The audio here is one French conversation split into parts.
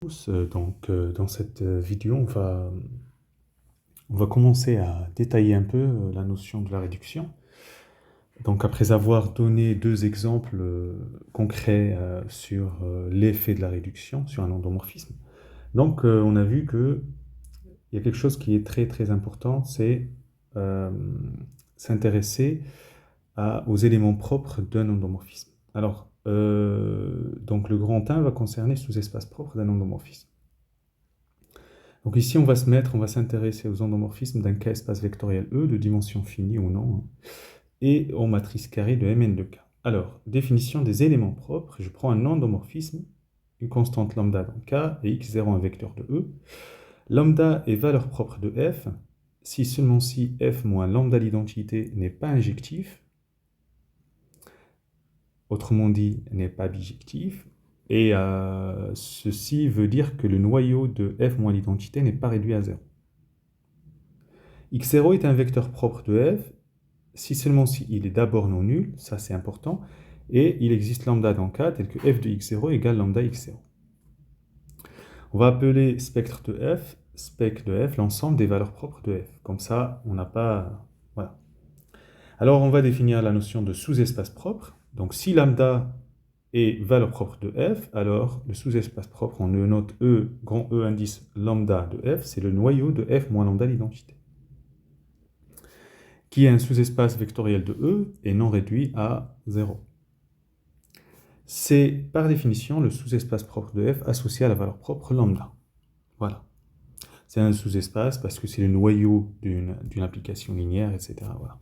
tous. Dans cette vidéo, on va commencer à détailler un peu la notion de la réduction. Donc, après avoir donné deux exemples concrets sur l'effet de la réduction sur un endomorphisme, on a vu qu'il y a quelque chose qui est très très important, c'est euh, s'intéresser aux éléments propres d'un endomorphisme. Donc le grand 1 va concerner sous-espace propre d'un endomorphisme. Donc ici, on va s'intéresser aux endomorphismes d'un K-espace vectoriel E de dimension finie ou non, et aux matrices carrées de Mn de K. Alors, définition des éléments propres, je prends un endomorphisme, une constante lambda dans K, et x0 un vecteur de E. Lambda est valeur propre de F, si seulement si F moins lambda l'identité n'est pas injectif, autrement dit, n'est pas bijectif, et ceci veut dire que le noyau de f moins l'identité n'est pas réduit à 0. x0 est un vecteur propre de f, si seulement si il est d'abord non nul, ça c'est important, et il existe lambda dans K tel que f de x0 égale lambda x0. On va appeler spectre de f, l'ensemble des valeurs propres de f. Comme ça, on n'a pas... Voilà. Alors on va définir la notion de sous-espace propre. Donc si lambda est valeur propre de f, alors le sous-espace propre, on le note E, grand E indice lambda de f, c'est le noyau de f moins lambda l'identité, qui est un sous-espace vectoriel de E et non réduit à 0. C'est par définition le sous-espace propre de f associé à la valeur propre lambda. Voilà. C'est un sous-espace parce que c'est le noyau d'une application linéaire, etc. Voilà.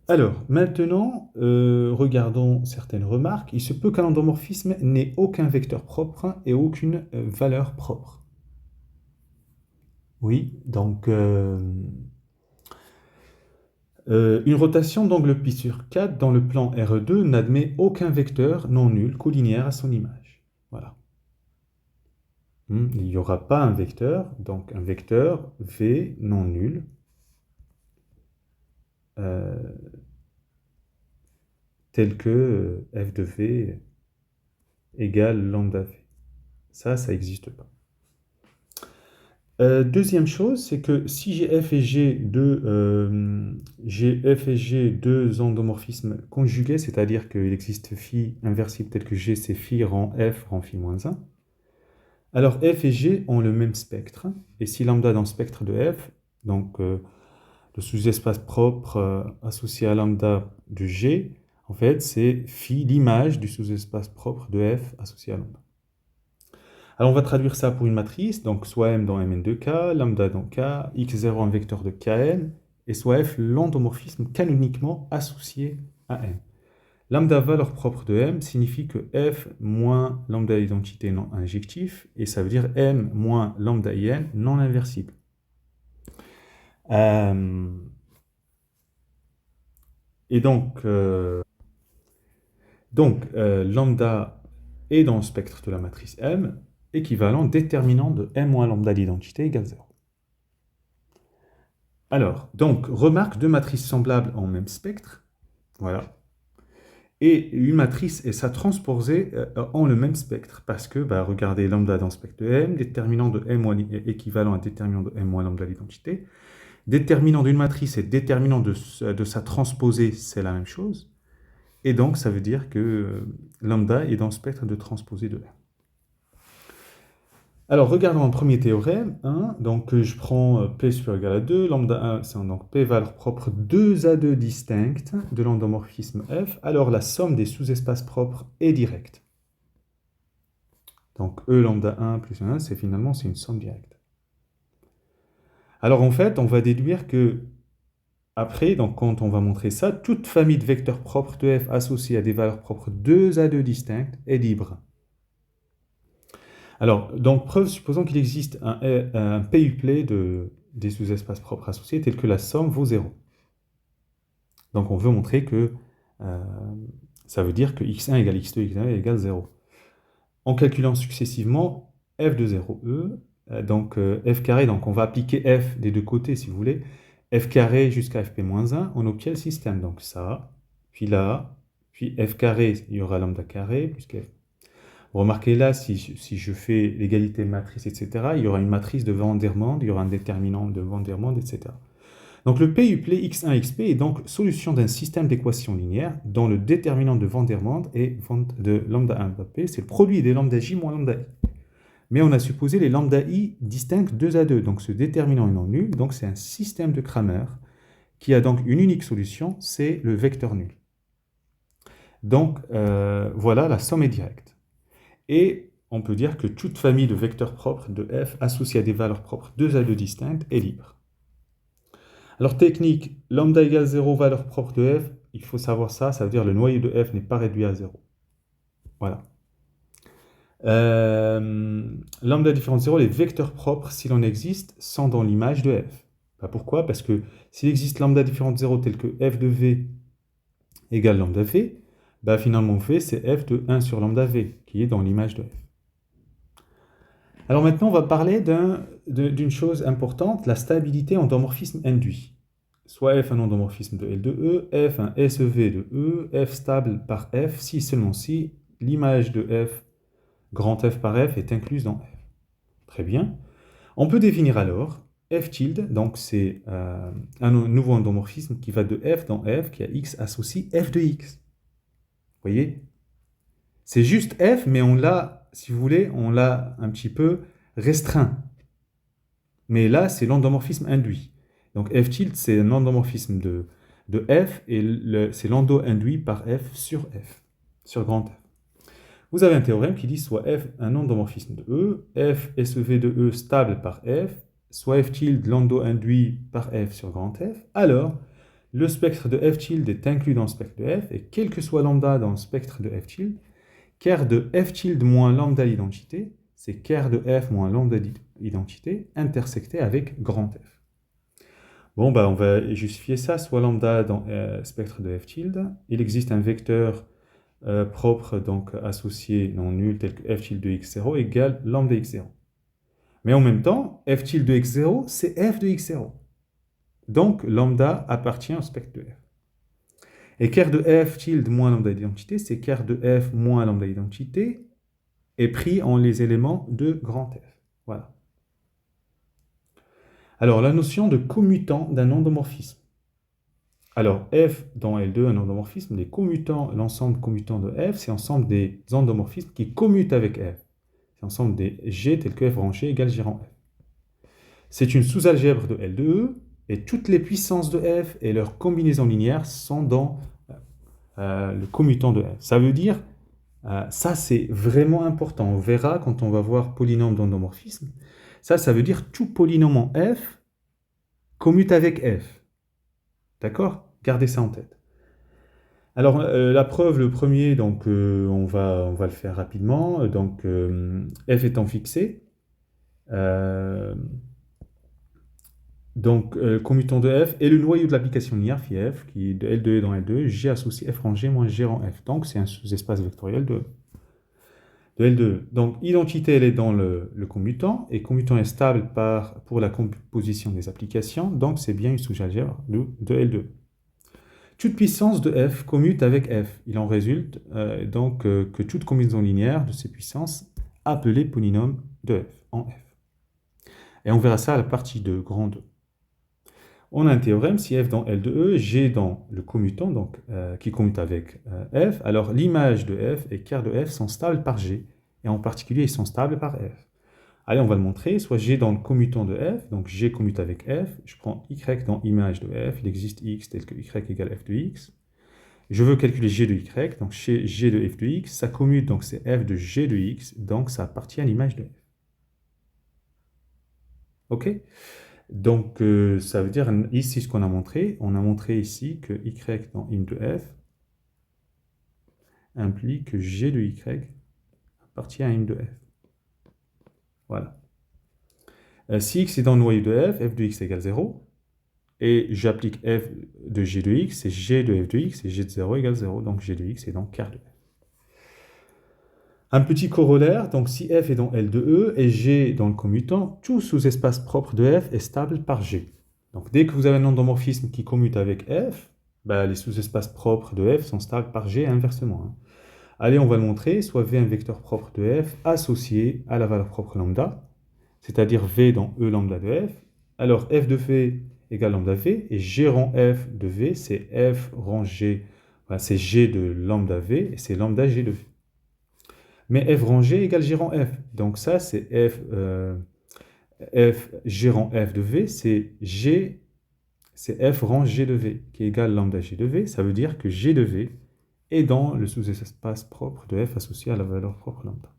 Alors, maintenant, regardons certaines remarques. Il se peut qu'un endomorphisme n'ait aucun vecteur propre et aucune valeur propre. Oui, donc une rotation d'angle π sur 4 dans le plan RE2 n'admet aucun vecteur non nul colinéaire à son image. Voilà. Il n'y aura pas un vecteur, donc un vecteur V non nul tel que f de V égale lambda V. Ça n'existe pas. Deuxième chose, c'est que si j'ai F et G deux endomorphismes conjugués, c'est-à-dire qu'il existe phi inversible tel que G c'est phi rang F rang phi moins 1, alors F et G ont le même spectre, et si lambda dans le spectre de F, donc le sous-espace propre associé à lambda de G, en fait c'est phi l'image du sous-espace propre de F associé à lambda. Alors on va traduire ça pour une matrice, donc soit M dans Mn de K, lambda dans K, x0 un vecteur de Kn, et soit F l'endomorphisme canoniquement associé à M. Lambda valeur propre de M signifie que F moins lambda identité non injectif, et ça veut dire M moins lambda IN non inversible. Et donc lambda est dans le spectre de la matrice M, équivalent déterminant de M moins lambda d'identité égale 0. Alors, donc, remarque deux matrices semblables en même spectre, voilà, et une matrice et sa transposée en le même spectre, parce que, regardez, lambda dans le spectre de M, déterminant de M moins, équivalent à déterminant de M moins lambda l'identité, déterminant d'une matrice et déterminant de sa transposée, c'est la même chose, et donc ça veut dire que lambda est dans le spectre de transposée de M. Alors, regardons un premier théorème. Donc, je prends P supérieur égal à 2. Lambda 1, c'est donc P valeur propre 2 à 2 distinctes de l'endomorphisme F. Alors, la somme des sous-espaces propres est directe. Donc, E lambda 1 plus 1, c'est une somme directe. Alors, en fait, on va déduire que, après, donc, quand on va montrer ça, toute famille de vecteurs propres de F associés à des valeurs propres 2 à 2 distinctes est libre. Alors, donc, preuve, supposons qu'il existe un PUPLE des sous-espaces propres associés tel que la somme vaut 0. Donc, on veut montrer que ça veut dire que x1 égale x2 égale 0. En calculant successivement f de 0e, f carré, donc on va appliquer f des deux côtés si vous voulez, f carré jusqu'à fp-1, on obtient le système. Donc ça, puis là, puis f carré, il y aura lambda carré plus kf. Remarquez là, si je fais l'égalité matrice, etc., il y aura une matrice de Van der Waals, il y aura un déterminant de Van der Waals, etc. Donc le PUPLE x1, xp est donc solution d'un système d'équations linéaires dont le déterminant de Van der Waals est de lambda 1 p, c'est le produit des lambda j moins lambda i. Mais on a supposé les lambda i distincts 2 à 2, donc ce déterminant est non nul, donc c'est un système de Cramer qui a donc une unique solution, c'est le vecteur nul. Donc voilà, la somme est directe. Et on peut dire que toute famille de vecteurs propres de f associés à des valeurs propres 2 à 2 distinctes est libre. Alors technique, lambda égale 0, valeur propre de f, il faut savoir ça, ça veut dire le noyau de f n'est pas réduit à 0. Voilà. Lambda différente de 0, les vecteurs propres, s'il en existe, sont dans l'image de f. Pourquoi? Parce que s'il existe lambda différente de 0 tel que f de v égale lambda v, finalement v c'est f de 1 sur lambda v, qui est dans l'image de f. Alors maintenant, on va parler d'une chose importante, la stabilité endomorphisme induit. Soit f un endomorphisme de L de E, f un SEV de E, f stable par f, si seulement si l'image de f, grand F par f, est incluse dans f. Très bien. On peut définir alors f tilde, donc c'est un nouveau endomorphisme qui va de f dans f, qui a x associe f de x. Vous voyez? C'est juste f, mais on l'a, si vous voulez, on l'a un petit peu restreint. Mais là, c'est l'endomorphisme induit. Donc f tilde, c'est un endomorphisme de f, et c'est l'endo induit par f, sur grand F. Vous avez un théorème qui dit soit f un endomorphisme de E, f SEV de E stable par f, soit f tilde l'endo induit par f sur grand F, alors le spectre de f tilde est inclus dans le spectre de f, et quel que soit lambda dans le spectre de f tilde, ker de f tilde moins lambda l'identité, c'est ker de f moins lambda l'identité intersecté avec grand F. Bon, on va justifier ça, soit lambda dans spectre de f tilde, il existe un vecteur propre, donc associé non nul, tel que f tilde de x0 égale lambda x0. Mais en même temps, f tilde de x0, c'est f de x0. Donc, lambda appartient au spectre de f. Et ker de f tilde moins lambda d'identité, c'est ker de f moins lambda d'identité est pris en les éléments de grand F. Voilà. Alors, la notion de commutant d'un endomorphisme. Alors, f dans L2, un endomorphisme, les commutants, l'ensemble commutant de f, c'est l'ensemble des endomorphismes qui commutent avec f. C'est l'ensemble des g tels que f rangé égale g rang f. C'est une sous-algèbre de L2E, et toutes les puissances de f et leurs combinaisons linéaires sont dans le commutant de f. Ça veut dire, ça c'est vraiment important, on verra quand on va voir polynôme d'endomorphisme, ça veut dire tout polynôme en f commute avec f. D'accord? Gardez ça en tête. Alors, la preuve, le premier, donc, on va le faire rapidement. Donc, f étant fixé, donc, commutant de f et le noyau de l'application linéaire phi f, qui est de L2 dans L2, g associé f rang g moins g rang f. Donc, c'est un sous-espace vectoriel de L2. Donc, identité, elle est dans le commutant, et commutant est stable pour la composition des applications, donc c'est bien une sous-algèbre de L2. Toute puissance de f commute avec f. Il en résulte donc que toute combinaison linéaire de ces puissances appelée polynôme de f, en f. Et on verra ça à la partie de grand 2. On a un théorème, si f dans L de E, g dans le commutant, donc, qui commute avec f, alors l'image de f et ker de f sont stables par g, et en particulier ils sont stables par f. Allez, on va le montrer, soit g dans le commutant de f, donc g commute avec f, je prends y dans image de f, il existe x tel que y égale f de x. Je veux calculer g de y, donc chez g de f de x, ça commute, donc c'est f de g de x, donc ça appartient à l'image de f. Ok? Donc, ça veut dire, ici, ce qu'on a montré, on a montré ici que y dans im de f implique que g de y appartient à im de f. Voilà. Si x est dans le noyau de f de x égale 0, et j'applique f de g de x, c'est g de f de x, et g de 0 égale 0, donc g de x est dans ker de f. Un petit corollaire, donc si f est dans L de E et g dans le commutant, tout sous-espace propre de f est stable par g. Donc dès que vous avez un endomorphisme qui commute avec f, les sous-espaces propres de f sont stables par g et inversement. Allez, on va le montrer. Soit V un vecteur propre de f associé à la valeur propre lambda, c'est-à-dire V dans E lambda de f. Alors, f de V égale lambda V, et G rang f de V, c'est f rang G, voilà, c'est G de lambda V, et c'est lambda G de V. Mais f rang G égale G rang f. Donc ça, c'est G rang f de V, c'est f rang G de V, qui égale lambda G de V. Ça veut dire que G de V est dans le sous-espace propre de f associé à la valeur propre lambda.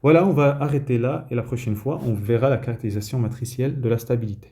Voilà, on va arrêter là, et la prochaine fois, on verra la caractérisation matricielle de la stabilité.